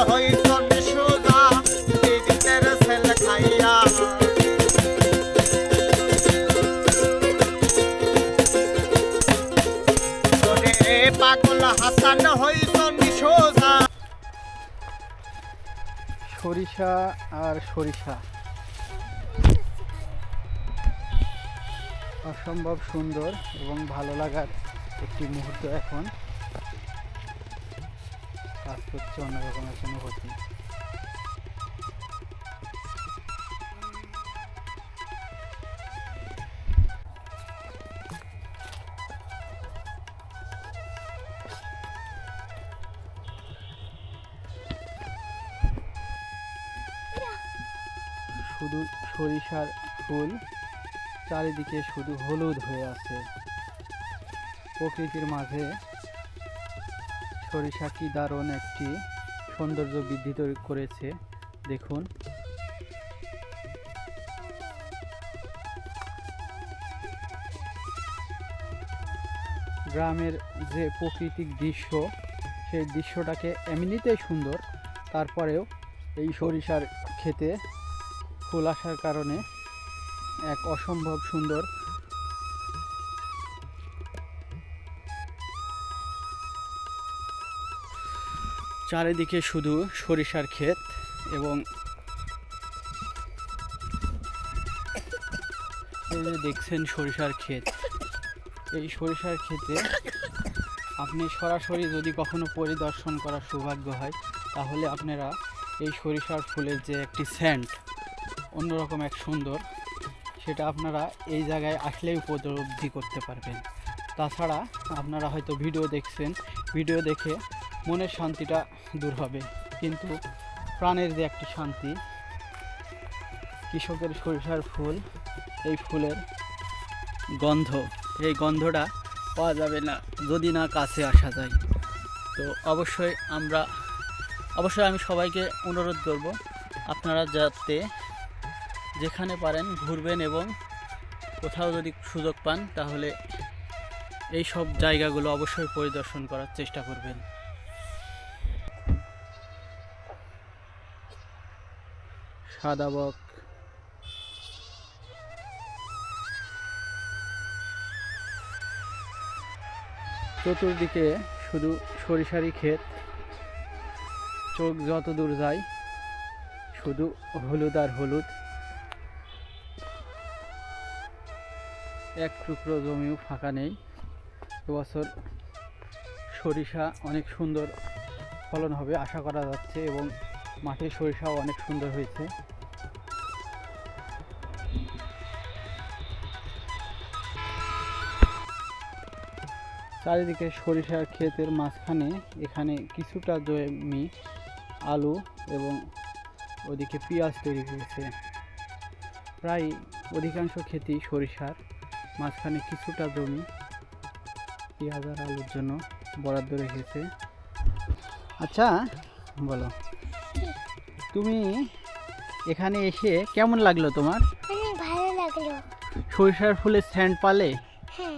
হইছন সোজা দিদিদের ছেল খাইয়া ওরে পাগল হাসান হইছন সোজা। সরিষা আর সরিষা অসম্ভব সুন্দর এবং ভালো লাগার একটি মুহূর্ত। এখন কাজ করছে অন্যরকম একটা অনুভূতি। শুধু সরিষার ফুল, চারিদিকে শুধু হলুদ হয়ে আছে। প্রকৃতির মাঝে সরিষা কি দারুণ একটি সৌন্দর্য বৃদ্ধি করেছে দেখুন। গ্রামের যে প্রাকৃতিক দৃশ্য, সেই দৃশ্যটাকে এমনিতেই সুন্দর, তারপরেও এই সরিষার ক্ষেতে ফুল আসার কারণে এক অসম্ভব সুন্দর চারিদিকে শুধু সরিষার ক্ষেত। এবং এই যে দেখছেন সরিষার ক্ষেত, এই সরিষার ক্ষেতে আপনি সরাসরি যদি কখনো পরিদর্শন করার সৌভাগ্য হয়, তাহলে আপনারা এই সরিষার ফুলের যে একটি সেন্ট, অন্যরকম এক সুন্দর, সেটা আপনারা এই জায়গায় আসলেই উপলব্ধি করতে পারবেন। তাছাড়া আপনারা হয়তো ভিডিও দেখছেন, ভিডিও দেখে মনের শান্তিটা দূর হবে, কিন্তু প্রাণের যে একটি শান্তি, কৃষকের সরিষার ফুল, এই ফুলের গন্ধ, এই গন্ধটা পাওয়া যাবে না যদি না কাছে আসা যায়। তো অবশ্যই আমি সবাইকে অনুরোধ করব, আপনারা যাতে যেখানে পারেন ঘুরবেন এবং কোথাও যদি সুযোগ পান তাহলে এই সব জায়গাগুলো অবশ্যই পরিদর্শন করার চেষ্টা করবেন। সাদা বক, চতুর্দিকে শুধু সরিষারি ক্ষেত, চোখ যত দূর যায় শুধু হলুদ আর হলুদ। এক টুকরো জমিও ফাঁকা নেই। এবছর সরিষা অনেক সুন্দর ফলন হবে আশা করা যাচ্ছে, এবং মাঠের সরিষাও অনেক সুন্দর হয়েছে। চারিদিকে সরিষার ক্ষেতের মাঝখানে এখানে কিছুটা জমি আলু এবং ওদিকে পেঁয়াজ তৈরি হয়েছে। প্রায় অধিকাংশ ক্ষেতই সরিষার, মাঝখানে কিছুটা জমি পেঁয়াজ আর আলুর জন্য বরাদ্দ রেখেছে। আচ্ছা বলো, তুমি এখানে এসে কেমন লাগলো তোমার? অনেক ভালো লাগলো। সরিষার ফুলের সেন্ট পালে? হ্যাঁ।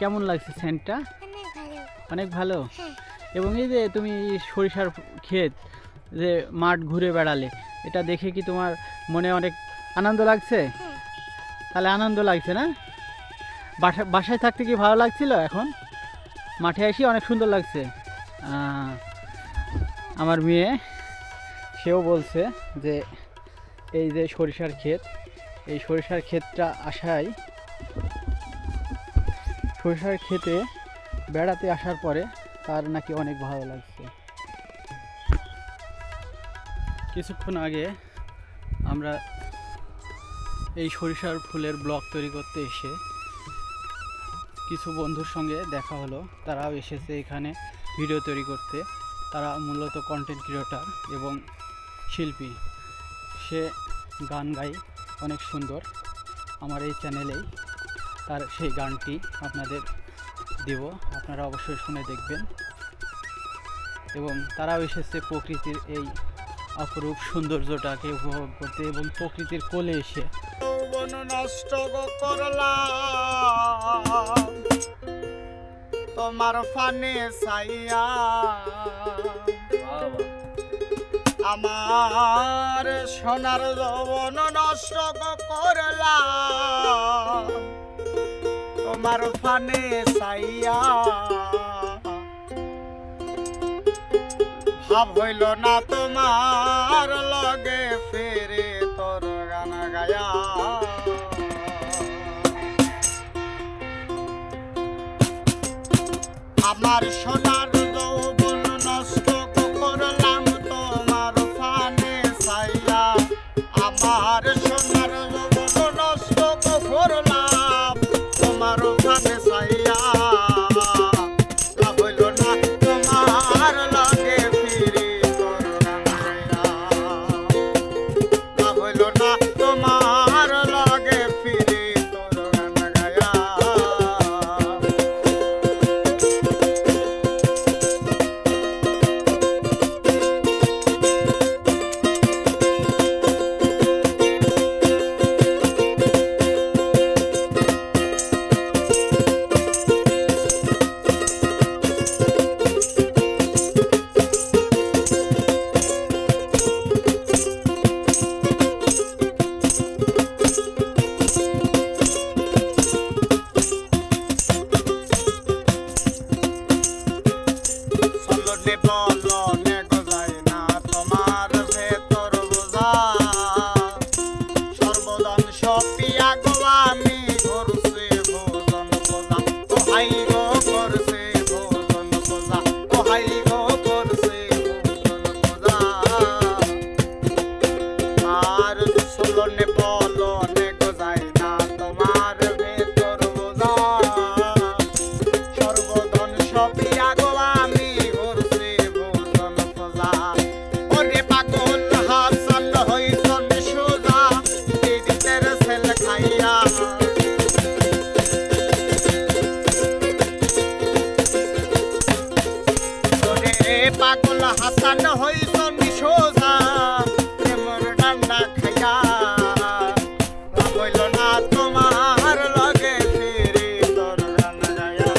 কেমন লাগছে সেন্টটা? অনেক ভালো। অনেক ভালো। হ্যাঁ। এবং এই যে তুমি সরিষার ক্ষেত যে মাঠ ঘুরে বেড়ালে, এটা দেখে কি তোমার মনে অনেক আনন্দ লাগছে? হ্যাঁ। তাহলে আনন্দ লাগছে না? বাসায় থাকতে কি ভালো লাগছিল? এখন মাঠে এসে অনেক সুন্দর লাগছে। আমার মেয়ে, সেও বলছে যে এই যে সরিষার ক্ষেত, এই সরিষার ক্ষেতটা আসায়, সরিষার ক্ষেতে বেড়াতে আসার পরে তার নাকি অনেক ভালো লাগছে। কিছুক্ষণ আগে আমরা এই সরিষার ফুলের ব্লগ তৈরি করতে এসে কিছু বন্ধুর সঙ্গে দেখা হলো। তারাও এসেছে এখানে ভিডিও তৈরি করতে। তারা মূলত কন্টেন্ট ক্রিয়েটর এবং শিল্পী। সে গান গায় অনেক সুন্দর। আমার এই চ্যানেলেই তার সেই গানটি আপনাদের দেব, আপনারা অবশ্যই শুনে দেখবেন। এবং তারাও এসেছে প্রকৃতির এই অপরূপ সৌন্দর্যটাকে উপভোগ করতে, এবং প্রকৃতির কোলে এসে নষ্ট করলাম তোমার ফানে ছাইয়া আমার সোনার যৌবন নষ্ট করলাম তোমার ফানে চাইয়া, ভাব হইল না তোমার লগে ফিরে তোর গান গায়া। আমার সোনার যৌবন নষ্ট করলাম তোমার ফানে চাইয়া, আমার সোনার যৌবন নষ্ট করলাম তোমার ফানে চাইয়া, লাভ হইল না তোমার লগে ফিরে তোর গান গায়া, লাভ হইল না তোমার লগে ফিরে তোর গান গায়া। চলনে বলনে গজায় না তোমার ভেতর বোঝা, সর্বজন সপিয়া গো আমি করছে ভোজন বোঝা, ও হাই গো করছে ভোজন বোঝা, ও হাই গো করছে ভোজন বোঝা। আর চলনে বলনে গজায় না তোমার ভেতর বোঝা, সর্বজন সপিয়া গো আমি করছে ভোজন বোঝা। ওরে পাগল হাসান হইছন সোজা দিদিদের ছেল খাইয়া, ওরে পাগল হাসান হইছন সোজা এমন ডান্ডা খাইয়া, লাভ হইল না তোমার লগে ফিরে তোর গান গায়া।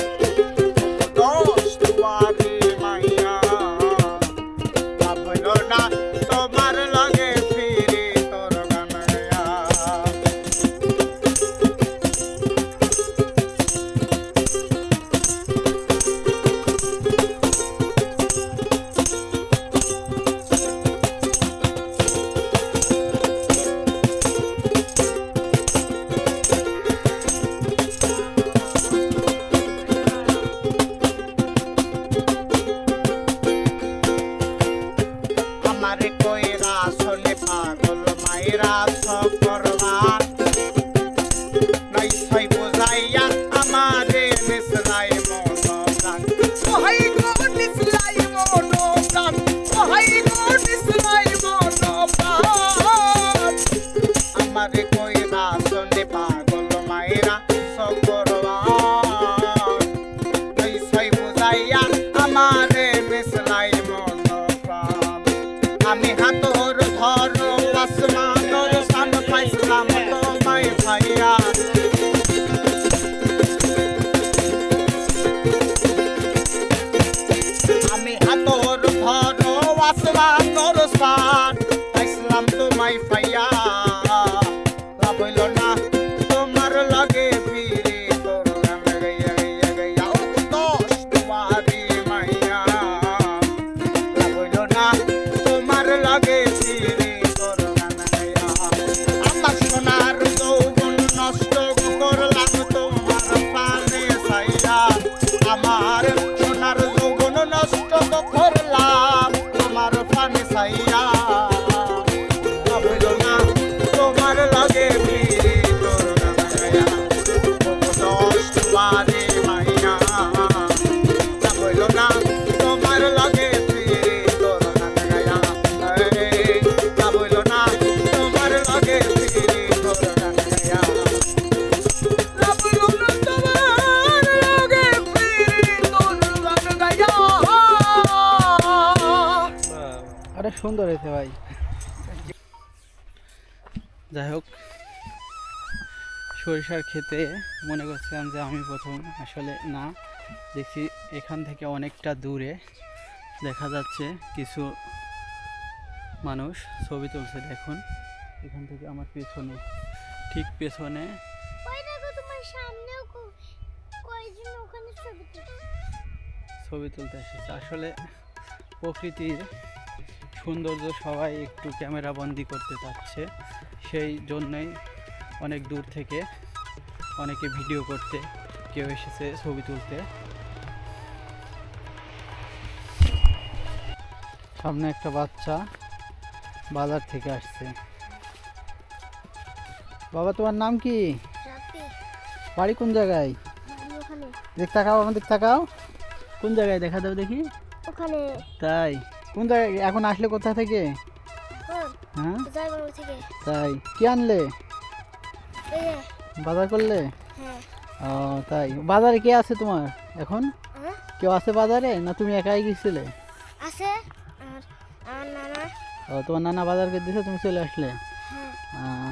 দোষ দুয়ারে মাইয়া, লাভ হইল না তোমার লগে ফিরে তোর গান গায়া। আমারে কইরা শোনে পাগল মাইরা সকরবার, নাই ছয় বুঝাইয়া আমারে মিশলাই মন প্রাণ, ও হাই গো মিশলাই মন প্রাণ, ও হাই গো মিশলাই মন প্রাণ। আমারে কইরা শোনে পাগল মাইরা সকরবার, নাই ছয় বুঝাইয়া আমারে মিশলাই মন প্রাণ। আমি হাতর ধরো আসমানর সান পাইছিলাম তোমায় ভাইয়া, আমি হাতর ধরো আসমানর সান পাইছিলাম তোমায় ভাইয়া, লাভ হইল না তোমার লগে ফিরে তোর গান গাইয়া গাইয়া গাইয়া। ও দোষ দুয়ারে মাইয়া, লাভ হইল না তোমার লগে ফিরে তোর গান গাইয়া। আমার সোনার যৌবন নষ্ট করলাম তোমার পানে চাইয়া, আমার সোনার যৌবন নষ্ট করলাম তোমার পানে চাইয়া, লাভ হইল না তোমার লগে ফিরে তোর গান গাইয়া। ও দোষ দুয়ারে মাইয়া, লাভ হইল না তোমার লগে ফিরে তোর গান গাইয়া। লাভ হইল না তোমার লগে ফিরে তোর গান গাইয়া, লাভ হইল না তোমার লগে ফিরে তোর গান গাইয়া। আরে সুন্দর হয়েছে ভাই। যাই হোক, সরিষার ক্ষেতে মনে করছিলাম যে আমি প্রথম, আসলে না, দেখছি এখান থেকে অনেকটা দূরে দেখা যাচ্ছে কিছু মানুষ ছবি তুলছে। দেখুন এখান থেকে আমার পেছনে, ঠিক পেছনে ওই দেখো তোমার সামনেও কয়জন ওখানে ছবি তুলতে এসেছে। আসলে প্রকৃতির সৌন্দর্য সবাই একটু ক্যামেরা বন্দি করতে চাচ্ছে, সেই জন্যই অনেক দূর থেকে অনেকে ভিডিও করতে, কেউ এসেছে ছবি তুলতে। সামনে একটা বাচ্চা বাজার থেকে আসছে। বাবা তোমার নাম কি? রাতে বাড়ি কোন জায়গায়? ওখানে দেখ তাকাও, আমাদের তাকাও। কোন জায়গায় দেখা দাও দেখি। ওখানে তাই কোন জায়গায় এখন আসলে কোথা থেকে? হ্যাঁ জয়বাংলা থেকে। তাই কি আনলে? এই যে, বাজার করলে? হ্যাঁ ও তাই বাজারে কে আছে তোমার এখন? হ্যাঁ কেউ আছে বাজারে না তুমি একাই গেছিলে? আছে আর আমার নানা। ও তোমার নানা বাজার করে দিয়েছে, তুমি চলে আসলে? হ্যাঁ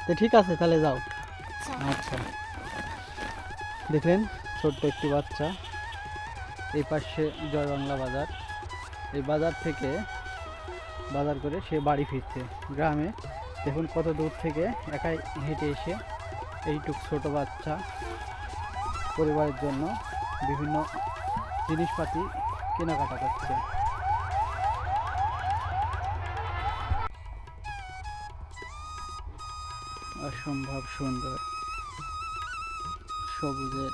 তো ঠিক আছে তাহলে যাও। আচ্ছা আচ্ছা দেখলেন ছোট্ট একটি বাচ্চা, এই পাশে জয় বাংলা বাজার, এই বাজার থেকে বাজার করে সে বাড়ি ফিরছে গ্রামে। দেখুন কত দূর থেকে একাই হেঁটে এসে এইটুক ছোট বাচ্চা পরিবারের জন্য বিভিন্ন জিনিসপাতি কেনাকাটা করছে। অসম্ভব সুন্দর সবুজের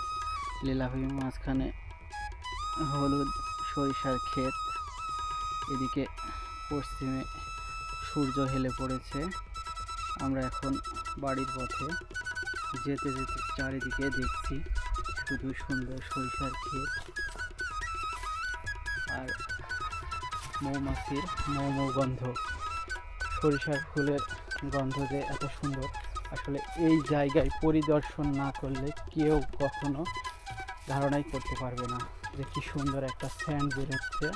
লীলাভূমি, মাঝখানে হলুদ সরিষার ক্ষেত, এদিকে পশ্চিমে সূর্য হেলে পড়েছে। আমরা এখন বাড়ির পথে যেতে যেতে চারিদিকে দেখছি শুধু সুন্দর সরিষার ক্ষেত আর মৌমাছির মৌ গন্ধ। সরিষার ফুলের গন্ধ যে এত সুন্দর, আসলে এই জায়গায় পরিদর্শন না করলে কেউ কখনো ধারণাই করতে পারবে না যে কি সুন্দর একটা স্যান্ড বেরোচ্ছে।